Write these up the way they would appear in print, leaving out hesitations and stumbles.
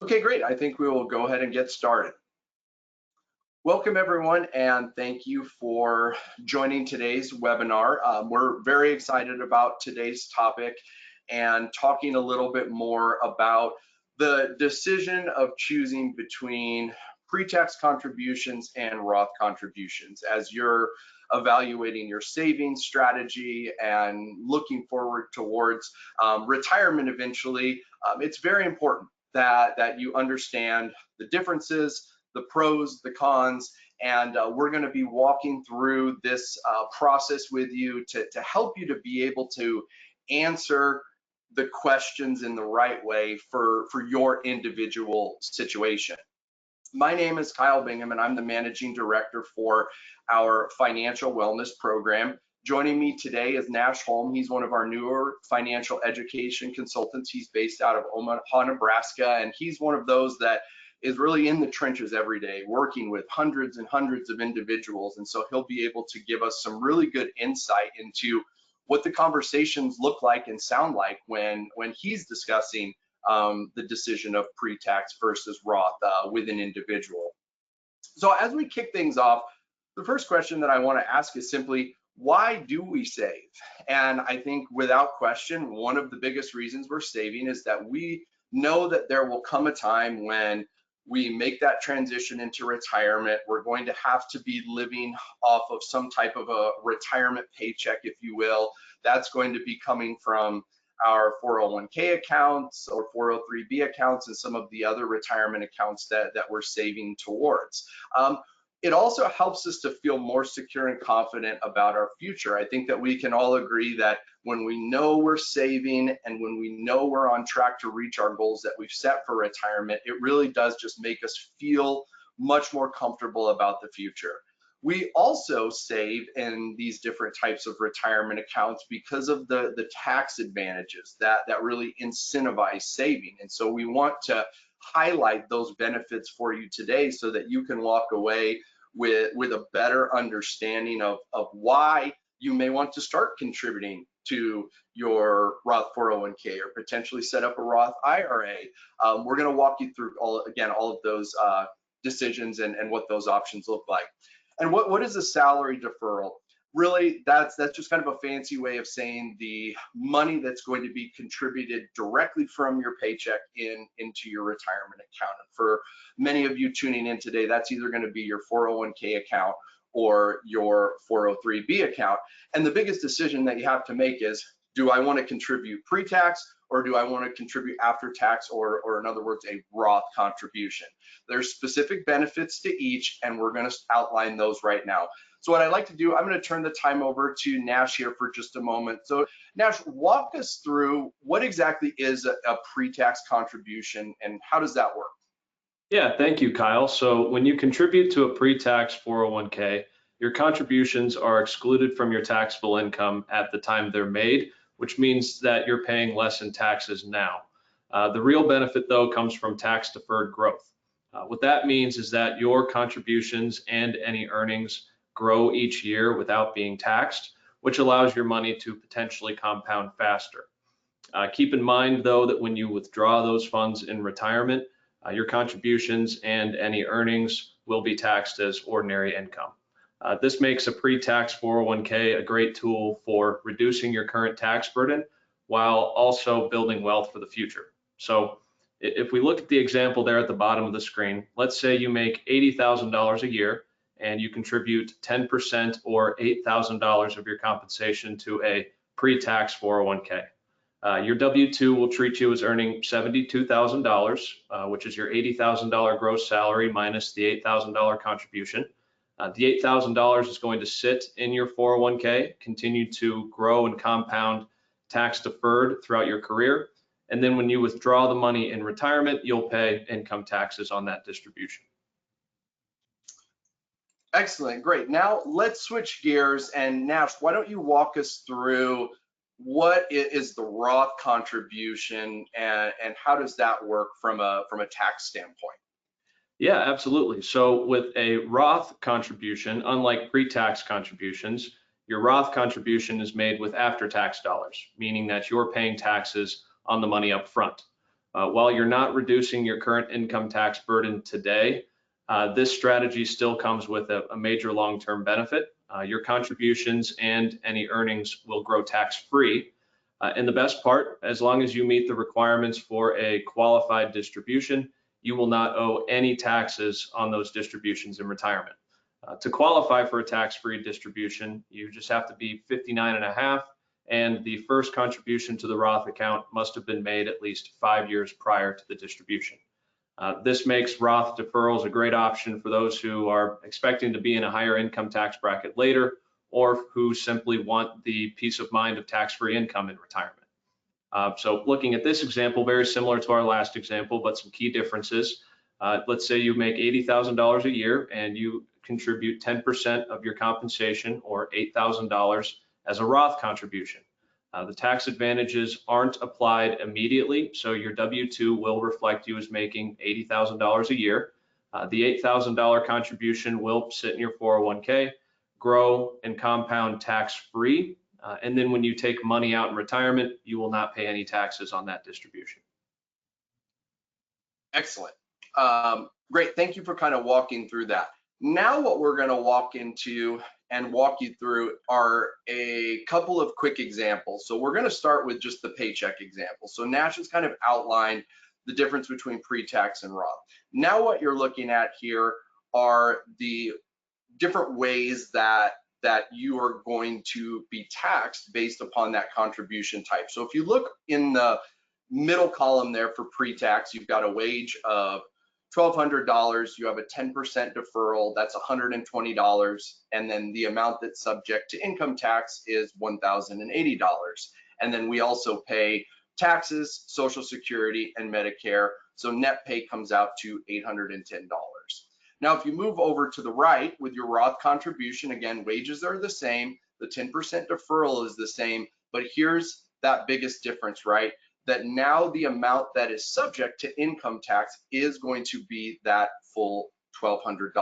Okay, great. I think we will go ahead and get started. Welcome everyone, and thank you for joining today's webinar. We're very excited about today's topic and talking a little bit more about the decision of choosing between pre-tax contributions and Roth contributions as you're evaluating your savings strategy and looking forward towards retirement eventually. It's very important that you understand the differences, the pros, the cons, and we're going to be walking through this process with you to help you to be able to answer the questions in the right way for your individual situation. My name is Kyle Bingham, and I'm the Managing Director for our Financial Wellness Program. Joining me today is Nash Holm. He's one of our newer financial education consultants. He's based out of Omaha, Nebraska, and he's one of those that is really in the trenches every day, working with hundreds and hundreds of individuals. And so he'll be able to give us some really good insight into what the conversations look like and sound like when he's discussing the decision of pre-tax versus Roth with an individual. So as we kick things off, the first question that I want to ask is simply, why do we save? And I think without question, one of the biggest reasons we're saving is that we know that there will come a time when we make that transition into retirement. We're going to have to be living off of some type of a retirement paycheck, if you will. That's going to be coming from our 401k accounts or 403b accounts and some of the other retirement accounts that we're saving towards. It also helps us to feel more secure and confident about our future. I think that we can all agree that when we know we're saving and when we know we're on track to reach our goals that we've set for retirement, it really does just make us feel much more comfortable about the future. We also save in these different types of retirement accounts because of the tax advantages that really incentivize saving. And so we want to highlight those benefits for you today so that you can walk away with a better understanding of why you may want to start contributing to your Roth 401k or potentially set up a Roth IRA. We're going to walk you through all of those decisions and what those options look like. And what is a salary deferral? Really, that's just kind of a fancy way of saying the money that's going to be contributed directly from your paycheck into your retirement account. And for many of you tuning in today, that's either going to be your 401k account or your 403b account. And the biggest decision that you have to make is, do I want to contribute pre-tax or do I want to contribute after tax, or in other words, a Roth contribution? There's specific benefits to each, and we're going to outline those right now. So what I'd like to do, I'm going to turn the time over to Nash here for just a moment. So Nash, walk us through what exactly is a pre-tax contribution and how does that work? Yeah, thank you, Kyle. So when you contribute to a pre-tax 401k, your contributions are excluded from your taxable income at the time they're made, which means that you're paying less in taxes now. The real benefit, though, comes from tax-deferred growth. What that means is that your contributions and any earnings grow each year without being taxed, which allows your money to potentially compound faster. Keep in mind, though, that when you withdraw those funds in retirement, your contributions and any earnings will be taxed as ordinary income. This makes a pre-tax 401k a great tool for reducing your current tax burden while also building wealth for the future. So if we look at the example there at the bottom of the screen, let's say you make $80,000 a year and you contribute 10% or $8,000 of your compensation to a pre-tax 401k. Your W-2 will treat you as earning $72,000, which is your $80,000 gross salary minus the $8,000 contribution. The $8,000 is going to sit in your 401k, continue to grow and compound tax deferred throughout your career. And then when you withdraw the money in retirement, you'll pay income taxes on that distribution. Excellent, great. Now let's switch gears, and Nash, why don't you walk us through what is the Roth contribution and how does that work from a tax standpoint? Yeah, absolutely. So with a Roth contribution, unlike pre-tax contributions, your Roth contribution is made with after-tax dollars, meaning that you're paying taxes on the money up front. While you're not reducing your current income tax burden today, this strategy still comes with a major long-term benefit. Your contributions and any earnings will grow tax-free. And the best part, as long as you meet the requirements for a qualified distribution, you will not owe any taxes on those distributions in retirement. To qualify for a tax-free distribution, you just have to be 59 and a half, and the first contribution to the Roth account must have been made at least 5 years prior to the distribution. This makes Roth deferrals a great option for those who are expecting to be in a higher income tax bracket later, or who simply want the peace of mind of tax-free income in retirement. So looking at this example, very similar to our last example, but some key differences. Let's say you make $80,000 a year and you contribute 10% of your compensation, or $8,000, as a Roth contribution. The tax advantages aren't applied immediately, so your W-2 will reflect you as making $80,000 a year. The $8,000 contribution will sit in your 401k, grow and compound tax-free, and then when you take money out in retirement, you will not pay any taxes on that distribution. Excellent. Great. Thank you for kind of walking through that. Now what we're going to walk into and walk you through are a couple of quick examples. So we're going to start with just the paycheck example. So Nash has kind of outlined the difference between pre-tax and Roth. Now what you're looking at here are the different ways that you are going to be taxed based upon that contribution type. So if you look in the middle column there for pre-tax, you've got a wage of $1,200, you have a 10% deferral, that's $120, and then the amount that's subject to income tax is $1,080. And then we also pay taxes, Social Security, and Medicare, so net pay comes out to $810. Now, if you move over to the right with your Roth contribution, again, wages are the same, the 10% deferral is the same, but here's that biggest difference, right? That now the amount that is subject to income tax is going to be that full $1,200.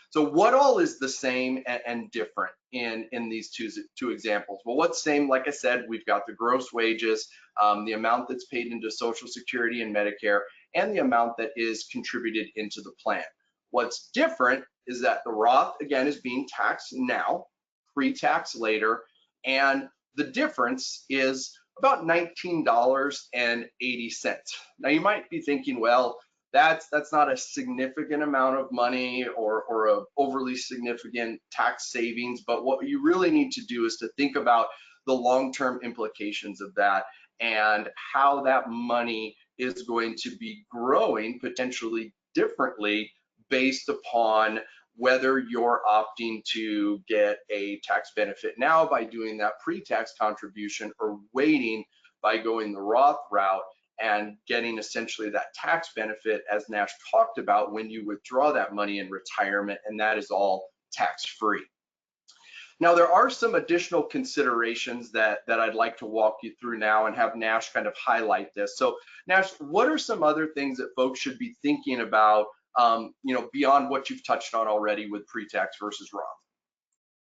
So what all is the same and different in these two examples? Well, what's same, like I said, we've got the gross wages, the amount that's paid into Social Security and Medicare, and the amount that is contributed into the plan. What's different is that the Roth, again, is being taxed now, pre-tax later, and the difference is about $19.80. Now you might be thinking, well, that's not a significant amount of money or a overly significant tax savings, but what you really need to do is to think about the long-term implications of that and how that money is going to be growing potentially differently based upon whether you're opting to get a tax benefit now by doing that pre-tax contribution, or waiting by going the Roth route and getting essentially that tax benefit, as Nash talked about, when you withdraw that money in retirement, and that is all tax-free. Now, there are some additional considerations that I'd like to walk you through now and have Nash kind of highlight this. So Nash, what are some other things that folks should be thinking about beyond what you've touched on already with pre-tax versus Roth?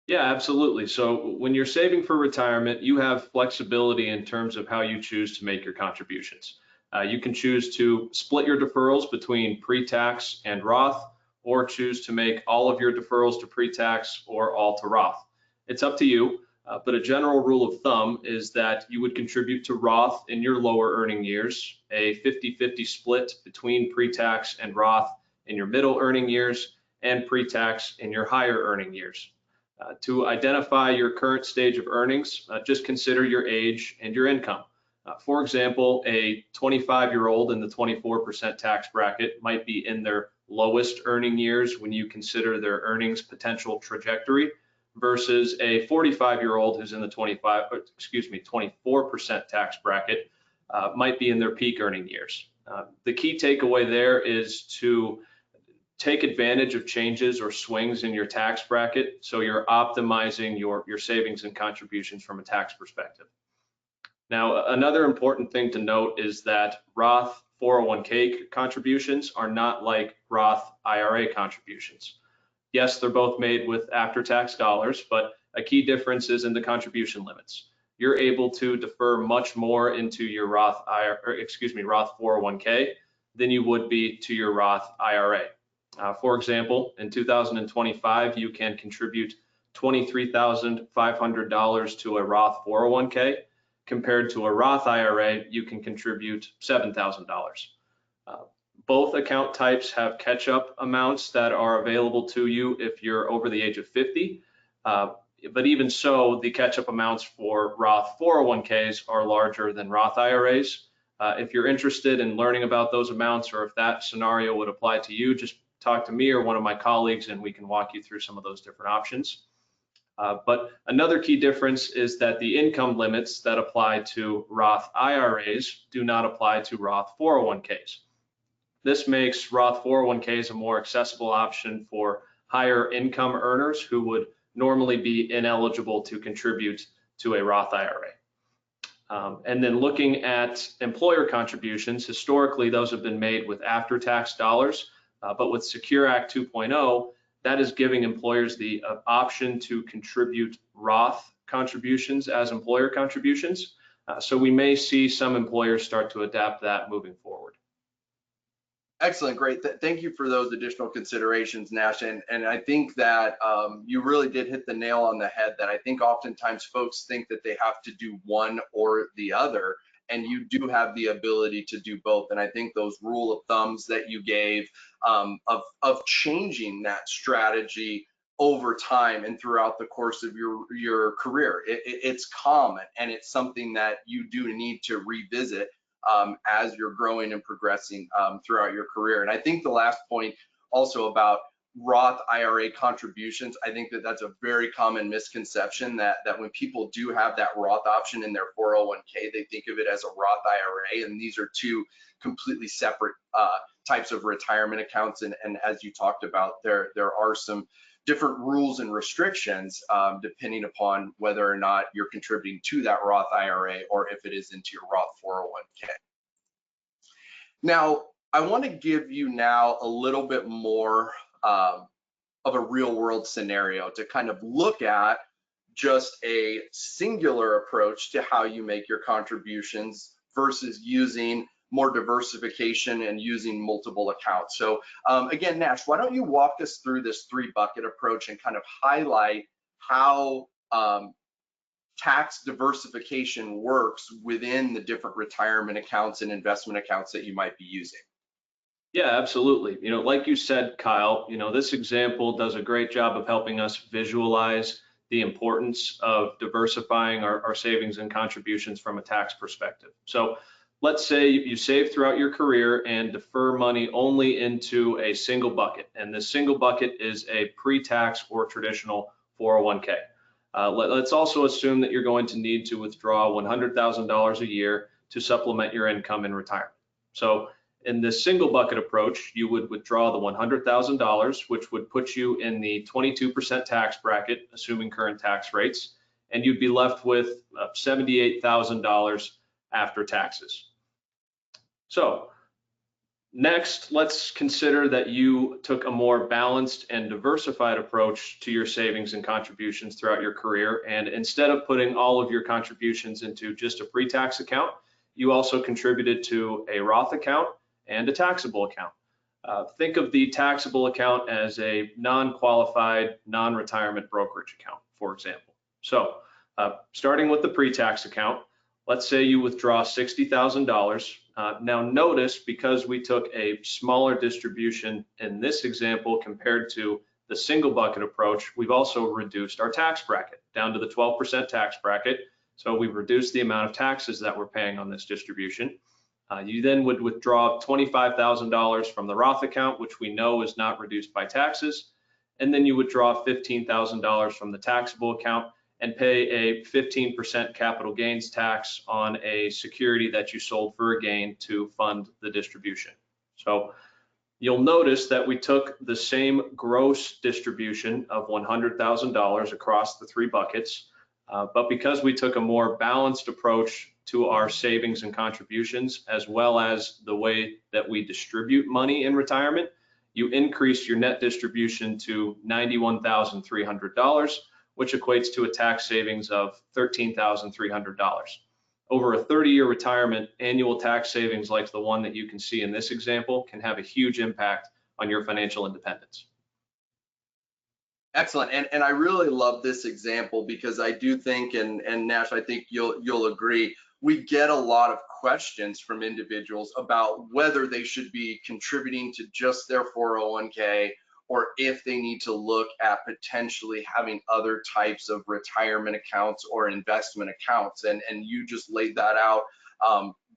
Yeah, absolutely. So when you're saving for retirement, you have flexibility in terms of how you choose to make your contributions. You can choose to split your deferrals between pre-tax and Roth, or choose to make all of your deferrals to pre-tax or all to Roth. It's up to you, but a general rule of thumb is that you would contribute to Roth in your lower earning years, a 50-50 split between pre-tax and Roth in your middle earning years, and pre-tax in your higher earning years. To identify your current stage of earnings, just consider your age and your income. For example, a 25-year-old in the 24% tax bracket might be in their lowest earning years when you consider their earnings potential trajectory, versus a 45-year-old who's in the 24% tax bracket might be in their peak earning years. The key takeaway there is to take advantage of changes or swings in your tax bracket, so you're optimizing your savings and contributions from a tax perspective. Now, another important thing to note is that Roth 401k contributions are not like Roth IRA contributions. Yes, they're both made with after-tax dollars, but a key difference is in the contribution limits. you're able to defer much more into your Roth 401k than you would be to your Roth IRA. For example, in 2025, you can contribute $23,500 to a Roth 401k. Compared to a Roth IRA, you can contribute $7,000. Both account types have catch-up amounts that are available to you if you're over the age of 50. But even so, the catch-up amounts for Roth 401ks are larger than Roth IRAs. If you're interested in learning about those amounts, or if that scenario would apply to you, just talk to me or one of my colleagues and we can walk you through some of those different options. But another key difference is that the income limits that apply to Roth IRAs do not apply to Roth 401ks. This makes Roth 401ks a more accessible option for higher income earners who would normally be ineligible to contribute to a Roth IRA. And then looking at employer contributions, historically those have been made with after-tax dollars, but with Secure Act 2.0, that is giving employers the option to contribute Roth contributions as employer contributions. So we may see some employers start to adapt that moving forward. Excellent, great. Thank you for those additional considerations, Nash. And I think that you really did hit the nail on the head, that I think oftentimes folks think that they have to do one or the other, and you do have the ability to do both. And I think those rule of thumbs that you gave of changing that strategy over time and throughout the course of your career, it's common, and it's something that you do need to revisit as you're growing and progressing throughout your career. And I think the last point also about Roth IRA contributions, I think that that's a very common misconception, that when people do have that Roth option in their 401k, they think of it as a Roth IRA, and these are two completely separate types of retirement accounts. And as you talked about, there are some different rules and restrictions depending upon whether or not you're contributing to that Roth IRA or if it is into your Roth 401k. Now, I want to give you now a little bit more of a real world scenario to kind of look at just a singular approach to how you make your contributions versus using more diversification and using multiple accounts. So again, Nash, why don't you walk us through this 3-bucket approach and kind of highlight how tax diversification works within the different retirement accounts and investment accounts that you might be using. Yeah, absolutely. Like you said, Kyle, this example does a great job of helping us visualize the importance of diversifying our savings and contributions from a tax perspective. So let's say you save throughout your career and defer money only into a single bucket, and this single bucket is a pre-tax or traditional 401k. Let's also assume that you're going to need to withdraw $100,000 a year to supplement your income in retirement. So in this single bucket approach, you would withdraw the $100,000, which would put you in the 22% tax bracket, assuming current tax rates, and you'd be left with $78,000 after taxes. So next, let's consider that you took a more balanced and diversified approach to your savings and contributions throughout your career, and instead of putting all of your contributions into just a pre-tax account, you also contributed to a Roth account and a taxable account. Think of the taxable account as a non-qualified, non-retirement brokerage account, for example. So starting with the pre-tax account, let's say you withdraw $60,000. Now notice, because we took a smaller distribution in this example compared to the single bucket approach, we've also reduced our tax bracket down to the 12% tax bracket. So we've reduced the amount of taxes that we're paying on this distribution. You then would withdraw $25,000 from the Roth account, which we know is not reduced by taxes. And then you would draw $15,000 from the taxable account and pay a 15% capital gains tax on a security that you sold for a gain to fund the distribution. So you'll notice that we took the same gross distribution of $100,000 across the 3 buckets, but because we took a more balanced approach to our savings and contributions, as well as the way that we distribute money in retirement, you increase your net distribution to $91,300, which equates to a tax savings of $13,300. Over a 30-year retirement, annual tax savings like the one that you can see in this example can have a huge impact on your financial independence. Excellent, and I really love this example because I do think, and Nash, I think you'll agree, we get a lot of questions from individuals about whether they should be contributing to just their 401k or if they need to look at potentially having other types of retirement accounts or investment accounts. And you just laid that out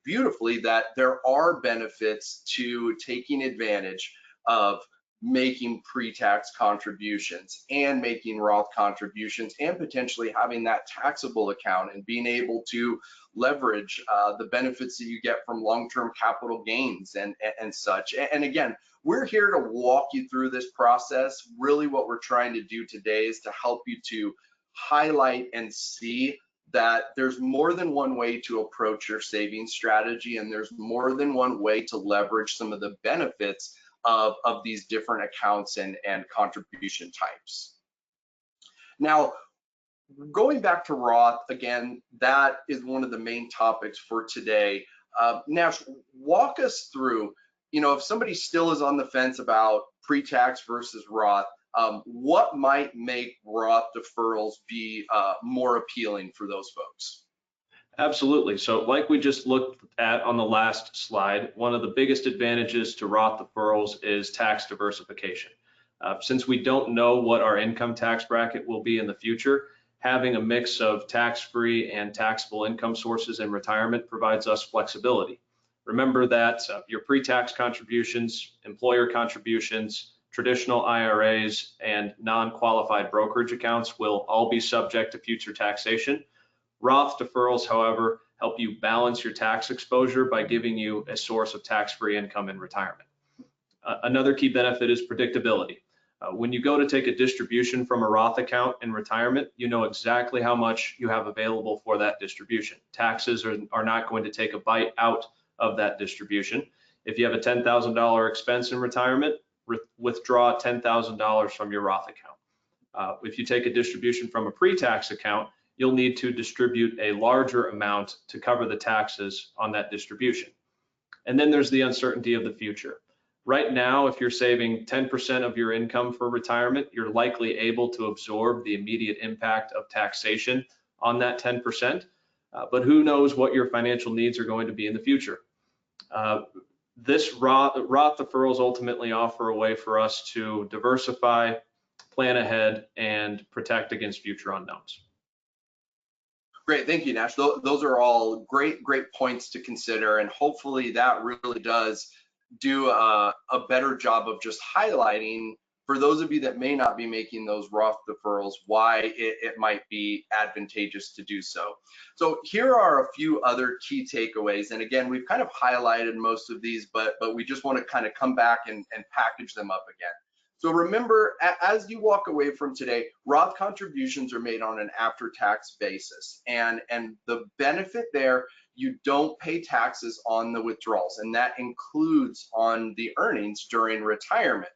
beautifully, that there are benefits to taking advantage of making pre-tax contributions and making Roth contributions and potentially having that taxable account and being able to leverage the benefits that you get from long-term capital gains and such. And again, we're here to walk you through this process. Really what we're trying to do today is to help you to highlight and see that there's more than one way to approach your savings strategy, and there's more than one way to leverage some of the benefits of these different accounts and contribution types. Now, going back to Roth, again, that is one of the main topics for today. Nash, walk us through, if somebody still is on the fence about pre-tax versus Roth, what might make Roth deferrals be more appealing for those folks? Absolutely. So like we just looked at on the last slide, one of the biggest advantages to Roth deferrals is tax diversification. Since we don't know what our income tax bracket will be in the future, having a mix of tax-free and taxable income sources in retirement provides us flexibility. Remember that your pre-tax contributions, employer contributions, traditional IRAs, and non-qualified brokerage accounts will all be subject to future taxation. Roth deferrals, however, help you balance your tax exposure by giving you a source of tax-free income in retirement. Another key benefit is predictability. When you go to take a distribution from a Roth account in retirement, you know exactly how much you have available for that distribution. Taxes are not going to take a bite out of that distribution. If you have a $10,000 expense in retirement, withdraw $10,000 from your Roth account. If you take a distribution from a pre-tax account, you'll need to distribute a larger amount to cover the taxes on that distribution. And then there's the uncertainty of the future. Right now, if you're saving 10% of your income for retirement, you're likely able to absorb the immediate impact of taxation on that 10%, but who knows what your financial needs are going to be in the future. This Roth deferrals ultimately offer a way for us to diversify, plan ahead, and protect against future unknowns. Great, thank you, Nash. Those are all great points to consider, and hopefully that really does do a better job of just highlighting, for those of you that may not be making those Roth deferrals, why it might be advantageous to do so. So here are a few other key takeaways, and again, we've kind of highlighted most of these, but we just want to kind of come back and package them up again. So remember, as you walk away from today, Roth contributions are made on an after-tax basis, and the benefit there, you don't pay taxes on the withdrawals, and that includes on the earnings during retirement.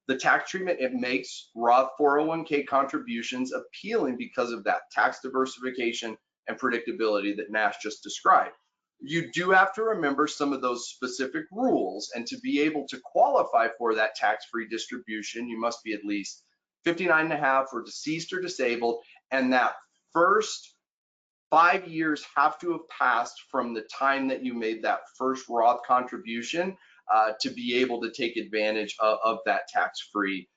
The tax treatment, it makes Roth 401k contributions appealing because of that tax diversification and predictability that Nash just described. You do have to remember some of those specific rules, and to be able to qualify for that tax-free distribution, you must be at least 59.5 or deceased or disabled, and that first 5 years have to have passed from the time that you made that first Roth contribution to be able to take advantage of that tax-free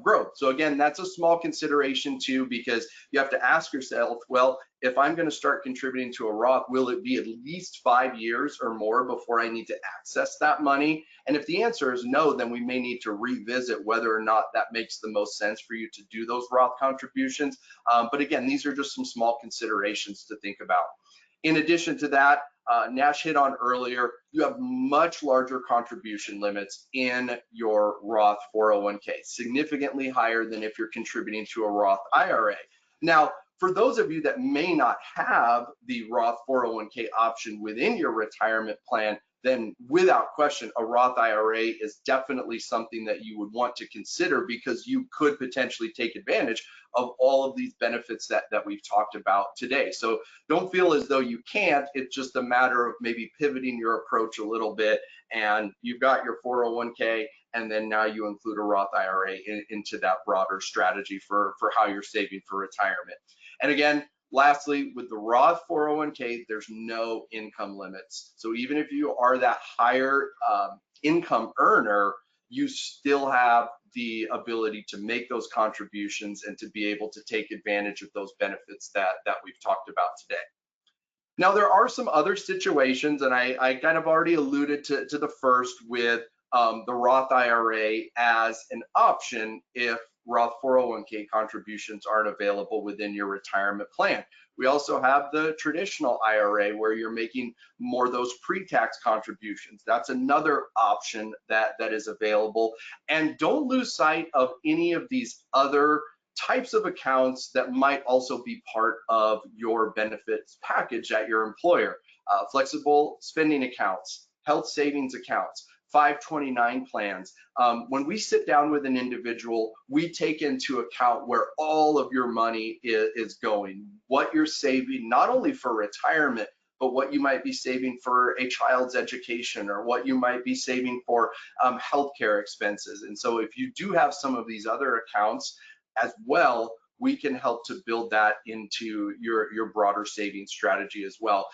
growth. So again, that's a small consideration too, because you have to ask yourself, well, if I'm going to start contributing to a Roth, will it be at least 5 years or more before I need to access that money? And if the answer is no, then we may need to revisit whether or not that makes the most sense for you to do those Roth contributions. But again, these are just some small considerations to think about. In addition to that, Nash hit on earlier, you have much larger contribution limits in your Roth 401k, significantly higher than if you're contributing to a Roth IRA. Now, for those of you that may not have the Roth 401k option within your retirement plan, then without question, a Roth IRA is definitely something that you would want to consider, because you could potentially take advantage of all of these benefits that we've talked about today. So don't feel as though you can't. It's just a matter of maybe pivoting your approach a little bit, and you've got your 401k, and then now you include a Roth IRA into that broader strategy for how you're saving for retirement. And again, lastly, with the Roth 401k, there's no income limits. So even if you are that higher income earner, you still have the ability to make those contributions and to be able to take advantage of those benefits that we've talked about today. Now, there are some other situations, and I kind of already alluded to the first with the Roth IRA as an option if Roth 401k contributions aren't available within your retirement plan. We also have the traditional IRA where you're making more of those pre-tax contributions. That's another option that is available. And don't lose sight of any of these other types of accounts that might also be part of your benefits package at your employer. Flexible spending accounts, health savings accounts, 529 plans. When we sit down with an individual, we take into account where all of your money is going, what you're saving, not only for retirement, but what you might be saving for a child's education, or what you might be saving for healthcare expenses. And so if you do have some of these other accounts as well, we can help to build that into your broader savings strategy as well.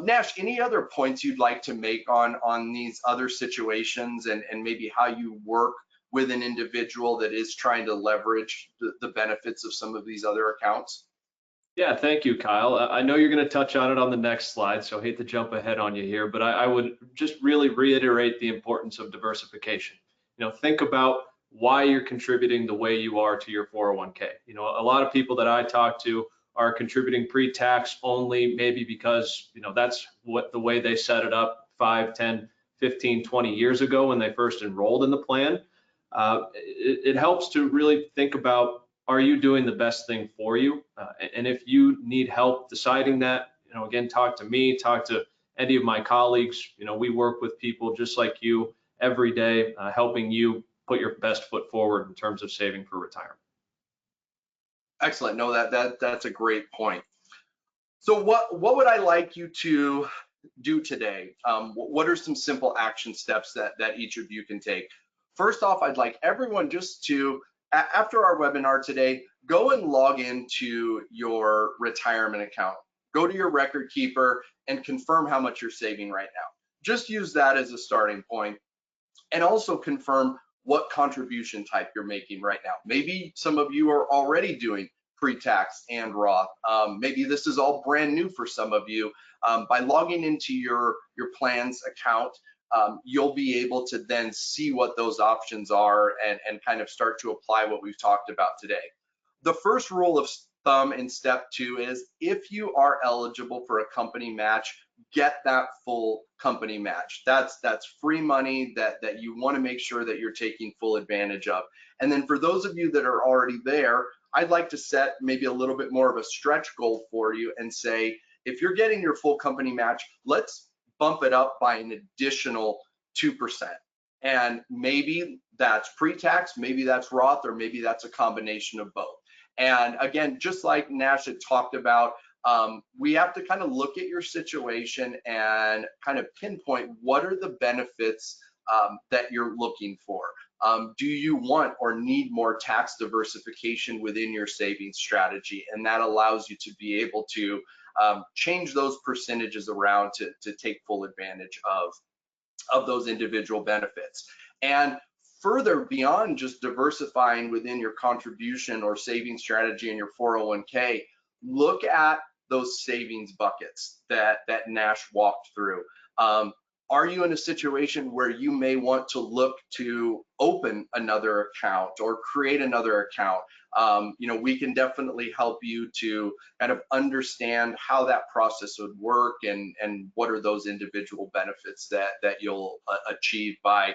Nash, any other points you'd like to make on these other situations, and maybe how you work with an individual that is trying to leverage the benefits of some of these other accounts? Yeah, thank you, Kyle. I know you're going to touch on it on the next slide, so I hate to jump ahead on you here, but I would just really reiterate the importance of diversification. Think about why you're contributing the way you are to your 401k. A lot of people that I talk to are contributing pre-tax only, maybe because, that's the way they set it up 5, 10, 15, 20 years ago when they first enrolled in the plan. It helps to really think about, are you doing the best thing for you? And if you need help deciding that, again, talk to me, talk to any of my colleagues. We work with people just like you every day, helping you put your best foot forward in terms of saving for retirement. Excellent. No, that's a great point. So what would I like you to do today? What are some simple action steps that each of you can take? First off, I'd like everyone just to, after our webinar today, go and log into your retirement account. Go to your record keeper and confirm how much you're saving right now. Just use that as a starting point, and also confirm what contribution type you're making right now. Maybe some of you are already doing pre-tax and Roth. Maybe this is all brand new for some of you. By logging into your plans account, you'll be able to then see what those options are and kind of start to apply what we've talked about today. The first rule of thumb in step 2 is, if you are eligible for a company match, get that full company match. That's free money that you want to make sure that you're taking full advantage of. And then for those of you that are already there, I'd like to set maybe a little bit more of a stretch goal for you and say, if you're getting your full company match, let's bump it up by an additional 2%. And maybe that's pre-tax, maybe that's Roth, or maybe that's a combination of both. And again, just like Nash had talked about, we have to kind of look at your situation and kind of pinpoint what are the benefits that you're looking for. Do you want or need more tax diversification within your savings strategy? And that allows you to be able to change those percentages around to take full advantage of those individual benefits. And further beyond just diversifying within your contribution or saving strategy in your 401k, look at those savings buckets that Nash walked through. Are you in a situation where you may want to look to open another account or create another account? We can definitely help you to kind of understand how that process would work and what are those individual benefits that you'll achieve by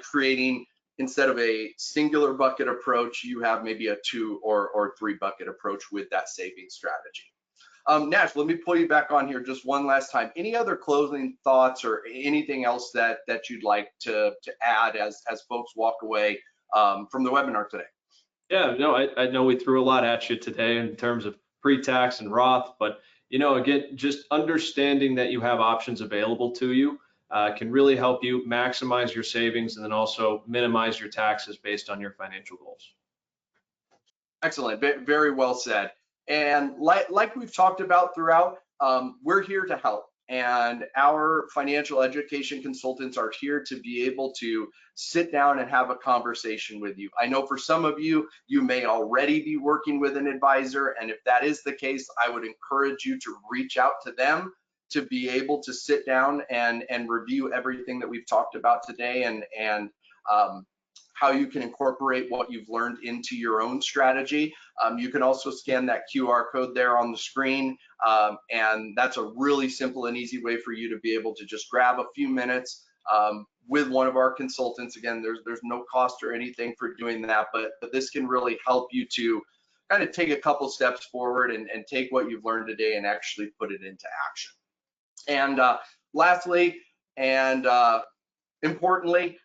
creating, instead of a singular bucket approach, you have maybe a 2 or 3 bucket approach with that savings strategy. Nash, let me pull you back on here just one last time. Any other closing thoughts or anything else that you'd like to add as folks walk away from the webinar today? Yeah, no, I know we threw a lot at you today in terms of pre-tax and Roth, but again, just understanding that you have options available to you can really help you maximize your savings and then also minimize your taxes based on your financial goals. Excellent, very well said. And like we've talked about throughout, we're here to help. And our financial education consultants are here to be able to sit down and have a conversation with you. I know for some of you, you may already be working with an advisor. And if that is the case, I would encourage you to reach out to them to be able to sit down and review everything that we've talked about today and how you can incorporate what you've learned into your own strategy. You can also scan that QR code there on the screen, and that's a really simple and easy way for you to be able to just grab a few minutes with one of our consultants. Again, there's no cost or anything for doing that, but this can really help you to kind of take a couple steps forward and take what you've learned today and actually put it into action. And lastly, and importantly,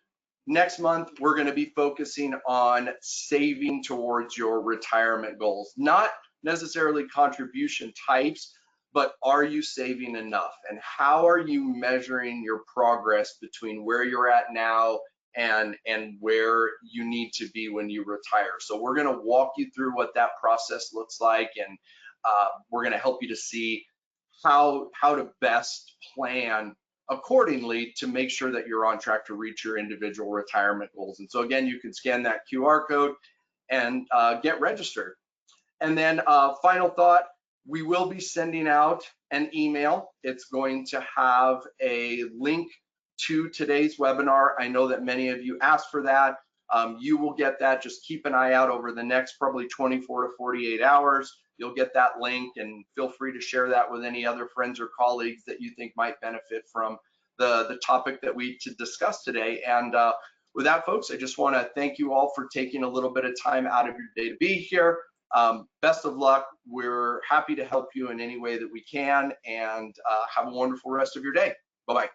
next month, we're going to be focusing on saving towards your retirement goals, not necessarily contribution types, but are you saving enough? And how are you measuring your progress between where you're at now and where you need to be when you retire? So we're going to walk you through what that process looks like, and we're going to help you to see how to best plan accordingly to make sure that you're on track to reach your individual retirement goals. And so again, you can scan that QR code and get registered. And then final thought, we will be sending out an email. It's going to have a link to today's webinar. I know that many of you asked for that. You will get that. Just keep an eye out over the next probably 24 to 48 hours. You'll get that link, and feel free to share that with any other friends or colleagues that you think might benefit from the topic that we discussed today. And with that, folks, I just want to thank you all for taking a little bit of time out of your day to be here. Best of luck. We're happy to help you in any way that we can, and have a wonderful rest of your day. Bye-bye.